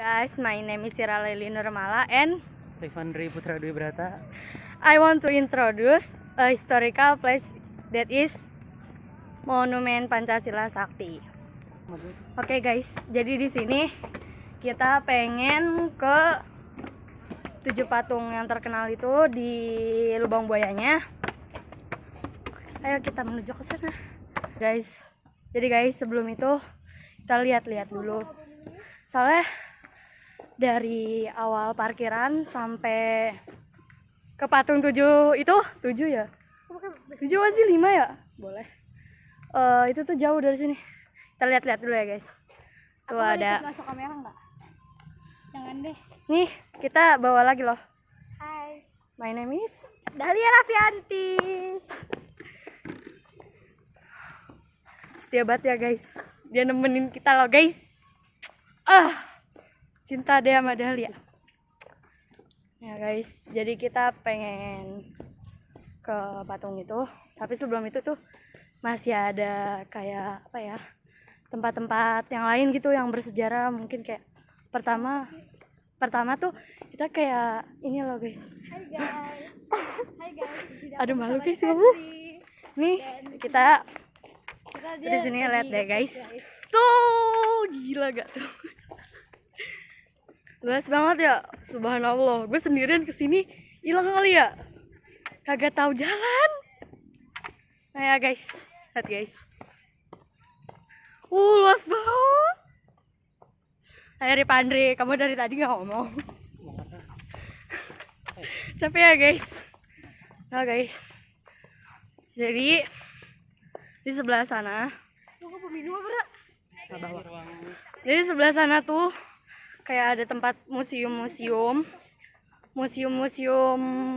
Guys, my name is Sira Leli Nurmala and Rifandri Putra Dwi Brata. I want to introduce a historical place that is Monumen Pancasila Sakti. Oke guys, jadi di sini kita pengen ke 7 patung yang terkenal itu di lubang buayanya. Ayo kita menuju ke sana. Guys, jadi guys sebelum itu kita lihat-lihat dulu. Soalnya dari awal parkiran sampai ke patung 7 itu 7 ya? 7 kan sih 5 ya? Boleh. Itu tuh jauh dari sini. Kita lihat-lihat dulu ya guys. Tuh ada. Masuk kamera nggak? Jangan deh. Nih kita bawa lagi loh. Hai. My name is Dahlia Raffianti. Setia banget ya guys. Dia nemenin kita loh guys. Cinta deh sama Dahlia. Ya guys, jadi kita pengen ke patung itu. Tapi sebelum itu tuh masih ada kayak apa ya, tempat-tempat yang lain gitu yang bersejarah. Mungkin kayak pertama tuh kita kayak ini loh guys. Hai guys. Hai guys. Aduh malu guys kamu. Nih kita di sini lihat deh guys. Tuh gila gak tuh? Luas banget ya, subhanallah. Gue sendirian kesini hilang kali ya, kagak tahu jalan. Nah ya guys, lihat guys. Luas banget. Ayo Ripandri, kamu dari tadi nggak ngomong. Capek ya guys. Nah guys, jadi di sebelah sana. Jadi sebelah sana tuh kayak ada tempat museum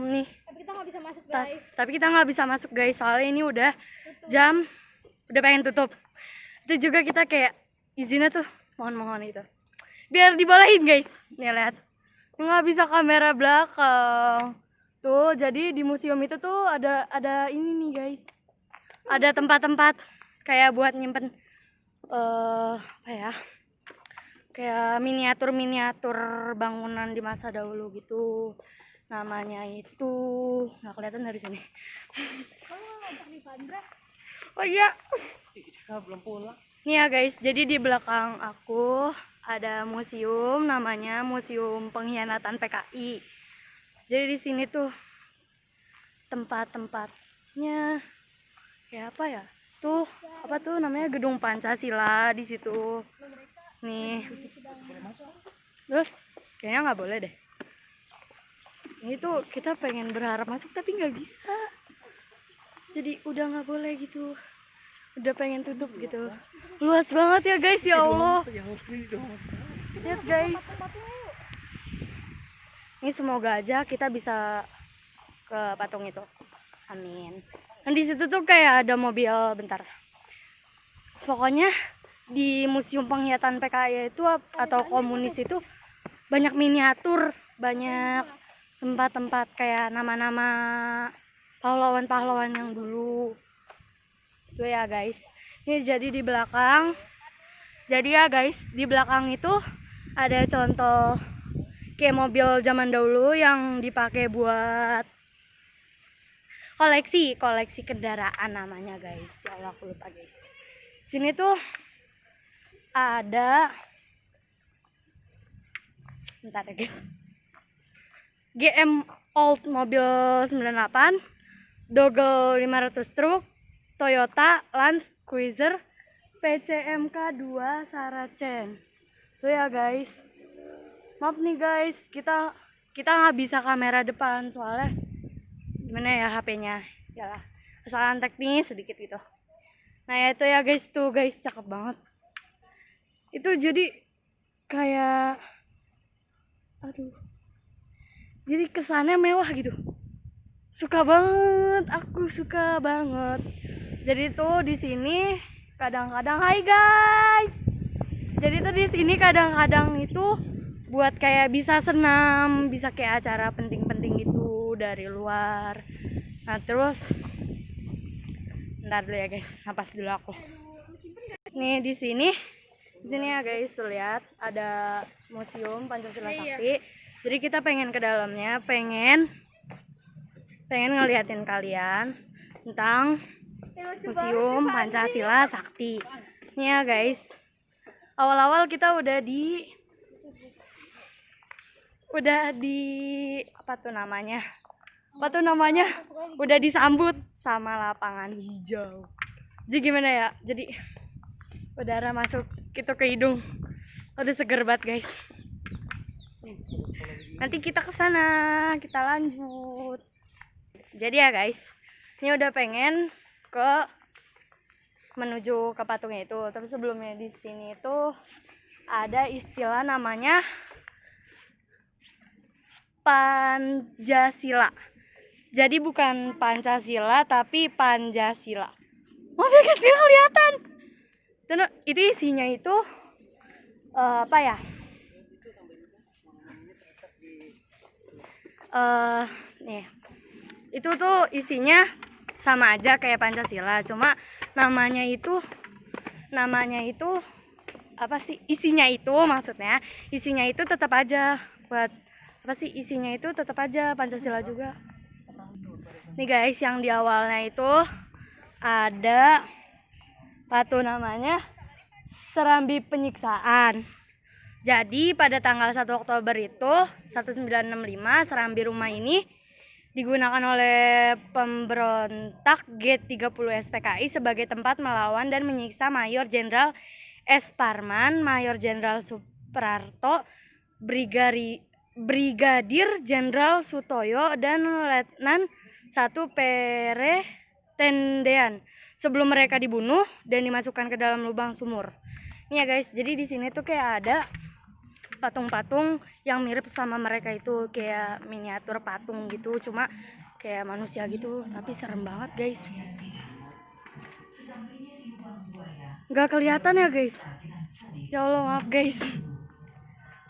nih. Tapi kita nggak bisa masuk guys. Tapi kita nggak bisa masuk guys, soalnya ini udah udah pengen tutup. Itu juga kita kayak izinnya tuh mohon itu biar dibolehin guys. Nih lihat, nggak bisa kamera belakang tuh. Jadi di museum itu tuh ada ini nih guys, ada tempat-tempat kayak buat nyimpen apa ya, kayak miniatur bangunan di masa dahulu gitu. Namanya itu nggak kelihatan dari sini. Oh iya, Belum pulang. nih ya guys, jadi di belakang aku ada museum, namanya Museum Pengkhianatan PKI. Jadi di sini tuh tempat-tempatnya kayak apa ya? Tuh apa tuh namanya, Gedung Pancasila di situ. Nih. Terus kayaknya nggak boleh deh. Ini tuh kita pengen berharap masuk tapi nggak bisa. Jadi udah nggak boleh gitu. Udah pengen tutup gitu. Luas banget ya guys, ya Allah. Lihat guys. Ini semoga aja kita bisa ke patung itu. Amin. Dan di situ tuh kayak ada mobil, bentar. Pokoknya di Museum Pengkhianatan PKI itu atau komunis itu banyak miniatur, banyak tempat-tempat kayak nama-nama pahlawan-pahlawan yang dulu. Tuh ya guys. Ini jadi di belakang. Jadi ya guys, di belakang itu ada contoh kayak mobil zaman dahulu yang dipakai buat koleksi kendaraan namanya guys. Ya Allah aku lupa guys. Sini tuh ada, bentar ya guys, GM Old Mobil 98, Dogel 500 truk, Toyota Land Cruiser, PCMK 2 Saracen. Tuh ya guys. Maaf nih guys, kita nggak bisa kamera depan soalnya gimana ya, HP-nya yalah, kesalahan teknis sedikit gitu. Nah ya itu ya guys, tuh guys cakep banget. Itu jadi kayak jadi kesannya mewah gitu. Suka banget, aku suka banget. Jadi tuh di sini kadang-kadang, hai guys. Jadi tuh di sini kadang-kadang itu buat kayak bisa senam, bisa kayak acara penting-penting gitu dari luar. Nah terus bentar dulu ya guys, napas dulu aku. Nih di sini Di sini ya guys, tuh lihat ada Museum Pancasila Sakti. Jadi kita pengen ke dalamnya, pengen ngeliatin kalian tentang Museum Pancasila Sakti. Ini ya guys. Awal-awal kita udah di apa tuh namanya? Udah disambut sama lapangan hijau. Jadi gimana ya? Jadi udara masuk gitu ke hidung. Udah seger banget guys. Nanti kita ke sana, kita lanjut. Jadi ya guys, ini udah pengen menuju ke patungnya itu. Tapi sebelumnya di sini itu ada istilah namanya Pancasila. Jadi bukan Pancasila tapi Panjasila. Maaf ya guys, nggak kelihatan. Dan itu isinya itu apa ya? Nih. Itu tuh isinya sama aja kayak Pancasila, cuma namanya itu apa sih? Isinya itu tetap aja buat apa sih? Isinya itu tetap aja Pancasila juga. Nih guys, yang di awalnya itu ada patung namanya Serambi Penyiksaan. Jadi pada tanggal 1 Oktober itu 1965 Serambi Rumah ini digunakan oleh pemberontak G30 SPKI sebagai tempat melawan dan menyiksa Mayor Jenderal S. Parman, Mayor Jenderal Suprarto, Brigadir Jenderal Sutoyo, dan Letnan 1 Pere Tendean sebelum mereka dibunuh dan dimasukkan ke dalam lubang sumur. Ini ya guys, jadi di sini tuh kayak ada patung-patung yang mirip sama mereka itu, kayak miniatur patung gitu, cuma kayak manusia gitu, tapi serem banget guys. Nggak kelihatan ya guys. Ya Allah, maaf guys.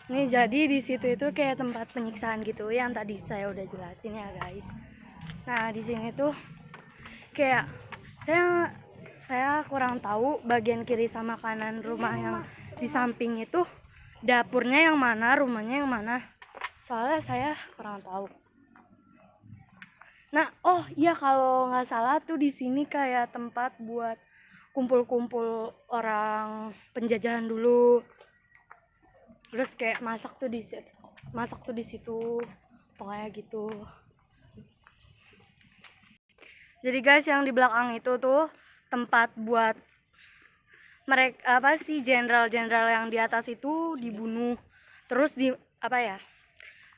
Ini jadi di situ itu kayak tempat penyiksaan gitu yang tadi saya udah jelasin ya guys. Nah, di sini tuh kayak saya kurang tahu bagian kiri sama kanan rumah yang di samping itu dapurnya yang mana, rumahnya yang mana. Soalnya saya kurang tahu. Nah, oh iya, kalau nggak salah tuh di sini kayak tempat buat kumpul-kumpul orang penjajahan dulu. Terus kayak masak tuh di situ. Pokoknya gitu. Jadi guys, yang di belakang itu tuh tempat buat mereka jenderal-jenderal yang di atas itu dibunuh. Terus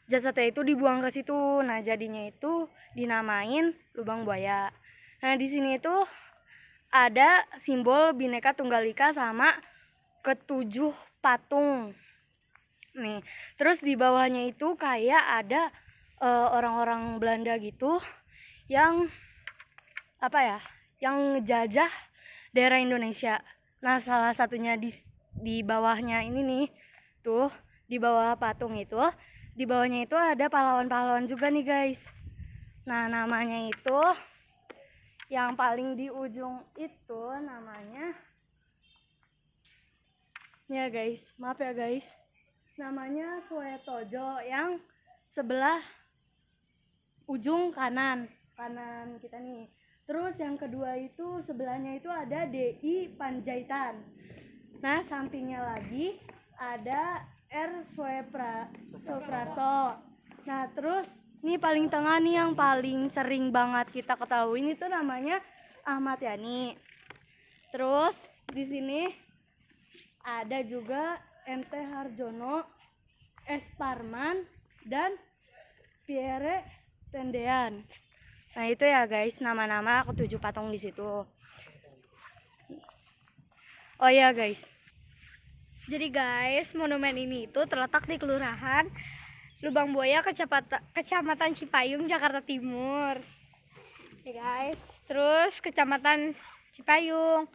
jasadnya itu dibuang ke situ. Nah, jadinya itu dinamain Lubang Buaya. Nah, di sini itu ada simbol Bhinneka Tunggal Ika sama ketujuh patung. Nih, terus di bawahnya itu kayak ada orang-orang Belanda gitu yang yang ngejajah daerah Indonesia. Nah, salah satunya di bawahnya ini nih, tuh di bawah patung itu, di bawahnya itu ada pahlawan-pahlawan juga nih guys. Nah, namanya itu yang paling di ujung itu namanya, ya guys, maaf ya guys, namanya Suetojo, yang sebelah ujung kanan kita nih. Terus yang kedua itu sebelahnya itu ada DI Panjaitan. Nah, sampingnya lagi ada R. Suprarto. Nah, terus nih paling tengah nih yang paling sering banget kita ketahui ini tuh namanya Ahmad Yani. Terus di sini ada juga MT Harjono, S. Parman, dan Pierre Tendean. Nah, itu ya guys, nama-nama ketujuh patung di situ. Oh ya guys. Jadi guys, monumen ini itu terletak di Kelurahan Lubang Buaya, Kecamatan Cipayung, Jakarta Timur. Ya guys, terus Kecamatan Cipayung.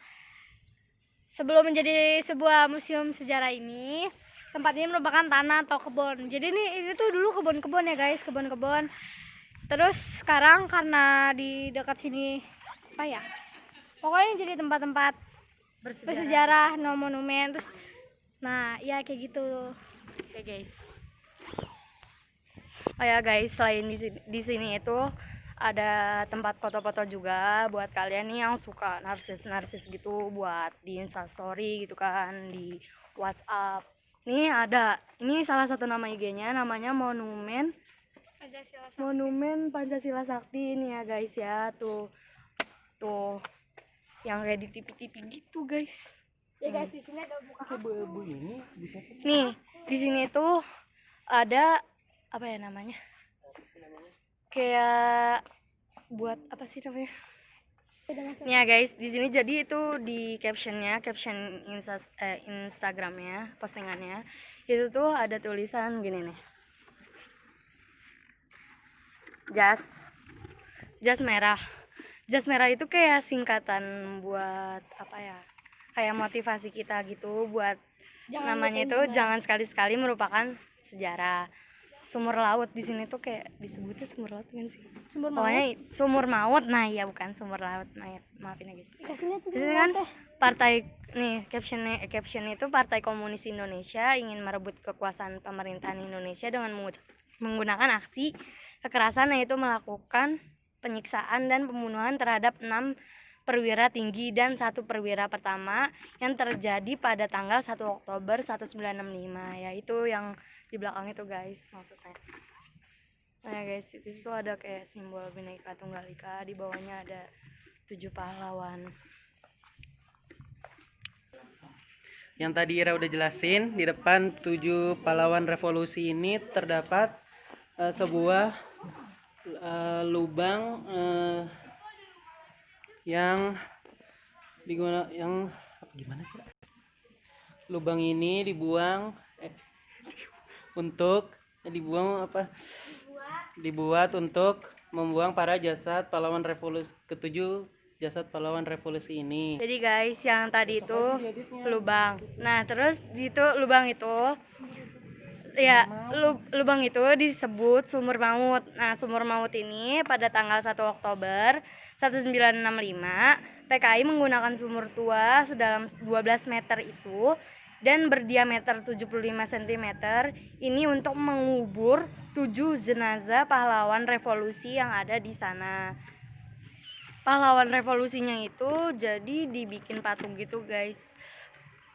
Sebelum menjadi sebuah museum sejarah ini, tempat ini merupakan tanah atau kebun. Jadi ini tuh dulu kebun-kebun ya guys, kebun-kebun. Terus sekarang karena di dekat sini pokoknya jadi tempat-tempat bersejarah, monumen. Terus Nah, ya kayak gitu. Oke guys. Oh ya guys, selain di sini itu ada tempat foto-foto juga buat kalian nih yang suka narsis gitu, buat di Instastory gitu kan, di WhatsApp. Nih ada, ini salah satu nama IG-nya, namanya Monumen Pancasila Sakti nih ya guys ya, tuh yang kayak di TV-TV gitu guys. Ya guys, di sini ada buka Abu-abu ini bisa Nih di sini tuh ada apa ya namanya? Kayak buat apa sih namanya? Nih ya guys, di sini jadi itu di caption Instagramnya, postingannya itu tuh ada tulisan gini nih. Jas merah. Jas merah itu kayak singkatan buat apa ya? Kayak motivasi kita gitu buat namanya itu jangan sekali-sekali merupakan sejarah. Sumur laut di sini tuh kayak disebutnya sumur laut kan sih? Pokoknya sumur maut. Nah, iya bukan sumur laut. Nah, ya, maafin ya guys. Di sini kan partai nih caption itu Partai Komunis Indonesia ingin merebut kekuasaan pemerintahan Indonesia dengan menggunakan aksi kekerasan, yaitu melakukan penyiksaan dan pembunuhan terhadap 6 perwira tinggi dan 1 perwira pertama yang terjadi pada tanggal 1 Oktober 1965, yaitu yang di belakang itu guys maksudnya. Nah ya guys, di situ ada kayak simbol Bhinneka Tunggal Ika, di bawahnya ada 7 pahlawan. yang tadi Ira udah jelasin, di depan 7 pahlawan revolusi ini terdapat sebuah lubang yang gimana sih? Lubang ini dibuang dibuat untuk membuang para jasad pahlawan revolusi ketujuh, jasad pahlawan revolusi ini. Jadi guys, yang tadi itu lubang. Nah, terus di itu lubang itu ya lubang itu disebut sumur maut. Nah, sumur maut ini pada tanggal 1 Oktober 1965 PKI menggunakan sumur tua sedalam 12 meter itu dan berdiameter 75 cm ini untuk mengubur 7 jenazah pahlawan revolusi yang ada di sana. Pahlawan revolusinya itu jadi dibikin patung gitu guys,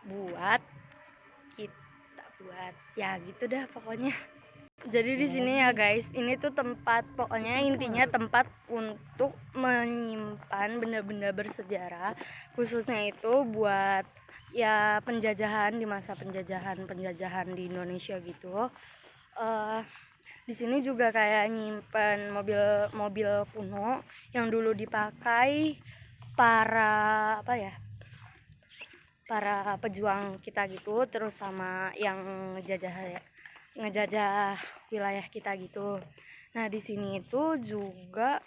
buat ya gitu dah pokoknya. Jadi di sini ya guys, ini tuh tempat, pokoknya intinya tempat untuk menyimpan benda-benda bersejarah, khususnya itu buat ya penjajahan, di masa penjajahan di Indonesia gitu. Di sini juga kayak nyimpan mobil kuno yang dulu dipakai para pejuang kita gitu, terus sama yang ngejajah wilayah kita gitu. Nah, di sini itu juga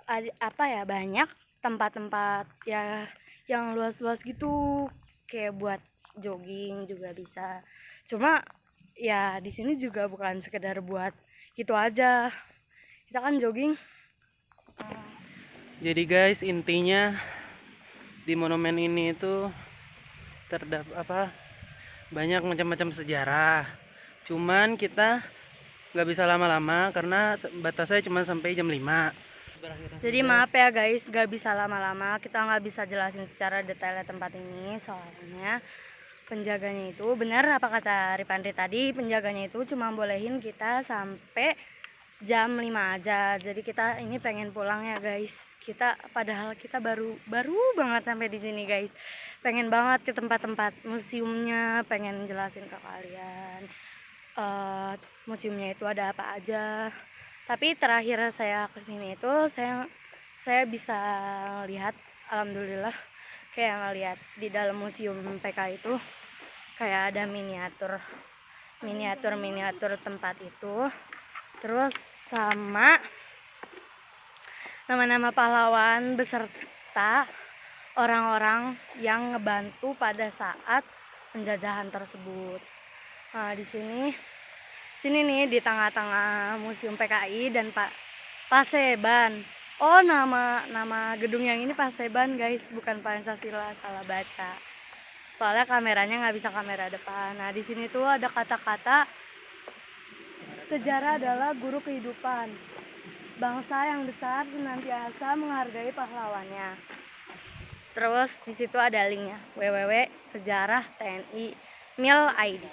ada banyak tempat-tempat ya yang luas-luas gitu, kayak buat jogging juga bisa. Cuma ya di sini juga bukan sekedar buat gitu aja. Kita kan jogging. Jadi guys, intinya di monumen ini itu terdapat banyak macam-macam sejarah. Cuman kita nggak bisa lama-lama karena batasnya cuma sampai jam 5. Jadi maaf ya guys, gak bisa lama-lama, kita nggak bisa jelasin secara detailnya tempat ini, soalnya penjaganya itu benar apa kata Ripandri tadi, penjaganya itu cuma bolehin kita sampai jam 5 aja. Jadi kita ini pengen pulang ya guys. Padahal kita baru banget sampai di sini guys. Pengen banget ke tempat-tempat museumnya, pengen jelasin ke kalian museumnya itu ada apa aja. Tapi terakhir saya kesini itu saya bisa lihat, alhamdulillah, kayak ngeliat di dalam museum PK itu kayak ada miniatur tempat itu, terus sama nama-nama pahlawan beserta orang-orang yang ngebantu pada saat penjajahan tersebut. Nah, di sini nih di tengah-tengah museum PKI dan Paseban. Oh, nama gedung yang ini Paseban guys, bukan Pancasila, salah baca. Soalnya kameranya nggak bisa kamera depan. Nah, di sini tuh ada kata-kata sejarah adalah guru kehidupan. Bangsa yang besar senantiasa menghargai pahlawannya. Terus di situ ada linknya www.sejarah.tni.mil.id.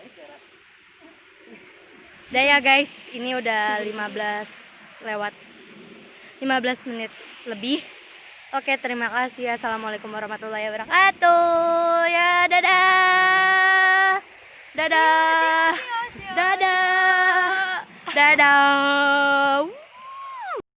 Udah ya guys, ini udah 15 menit lebih. Oke, terima kasih. Assalamualaikum warahmatullahi wabarakatuh. Ya, dadah. Dadah. Dadah. Dadah.